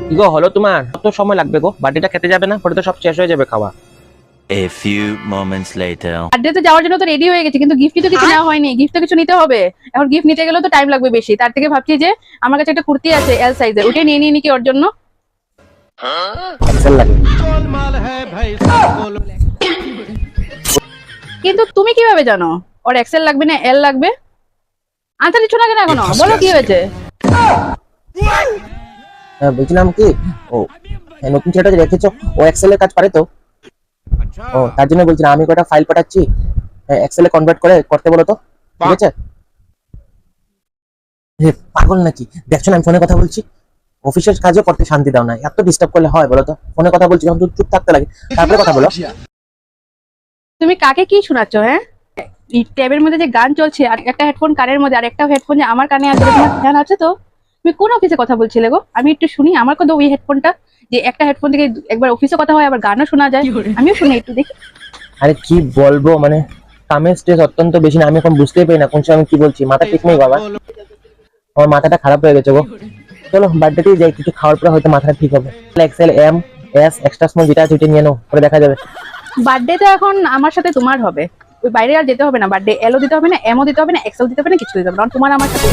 কি গো হলো তোমার? কত সময় লাগবে গো? বার্থডেটা খেতে যাবে না? পরে তো সব শেষ হয়ে যাবে খাওয়া। A few moments later. বার্থডেতে যাওয়ার জন্য তো রেডি হয়ে গেছি, কিন্তু গিফট তো কিছু নেওয়া হয়নি। গিফট তো কিছু নিতে হবে। এখন গিফট নিতে গেলেও তো টাইম লাগবে বেশি। তার থেকে ভাবছি যে আমার কাছে একটা কুর্তি আছে এল সাইজের, ওটাই নিয়ে নিয়ে কি ওর জন্য। এক্সেল লাগে। কিন্তু তুমি কিভাবে জানো ওর এক্সেল লাগবে না এল লাগবে? আনসার দিচ্ছ না কেন এখনো? বলো কি হয়েছে। বলছিলাম কি, ও নতুন ছেলেটা যে রেখেছো, ও এক্সেল এর কাজ পারে তো? ও তার জন্য বলছিলাম, আমি কটা ফাইল পাঠাচ্ছি, এক্সেল এ কনভার্ট করে করতে বলো তো, ঠিক আছে? হে পাগল নাকি? দেখছো না আমি ফোনে কথা বলছি? অফিসের কাজও করতে শান্তি দাও না, এত ডিস্টার্ব করলে হয় বলো তো? ফোনে কথা বলছি, যখন চুপ থাকতে লাগে, তারপরে কথা বলো। তুমি কাকে কি শোনাচ্ছ? হ্যাঁ, এই ট্যাবের মধ্যে যে গান চলছে, আর একটা হেডফোন কানের মধ্যে, আর একটা হেডফোন যে আমার কানে আছে, তোমার ধ্যান আছে তো? তুমি কোন অফিসে কথা বলছিলে গো? আমি একটু শুনি। আমার কত ওই হেডফোনটা, যে একটা হেডফোন থেকে একবার অফিসে কথা হয়, আবার গানও শোনা যায়। আমিও শুনি, একটু দেখি। আরে কি বলবো, মানে কামের স্ট্রেস অত্যন্ত বেশি না, আমি এখন বুঝতেই পারি না কোন সময় আমি কি বলছি, মাথা ঠিক নেই বাবা, আমার মাথাটা খারাপ হয়ে গেছে গো। চলো বার্থডেতেই যাই, কিছু খাওয়ার পরে হয়তো মাথাটা ঠিক হবে। XL M S extra small যেটা আছে ওইটা নিয়ে নাও, পরে দেখা যাবে। বার্থডে তো এখন আমার সাথে তোমার হবে, ওই বাইরে আর যেতে হবে না। বার্থডে এলও দিতে হবে না, এমও দিতে হবে না, এক্সেল দিতে হবে না, কিছু দিতে হবে না। তোমার আমার সাথে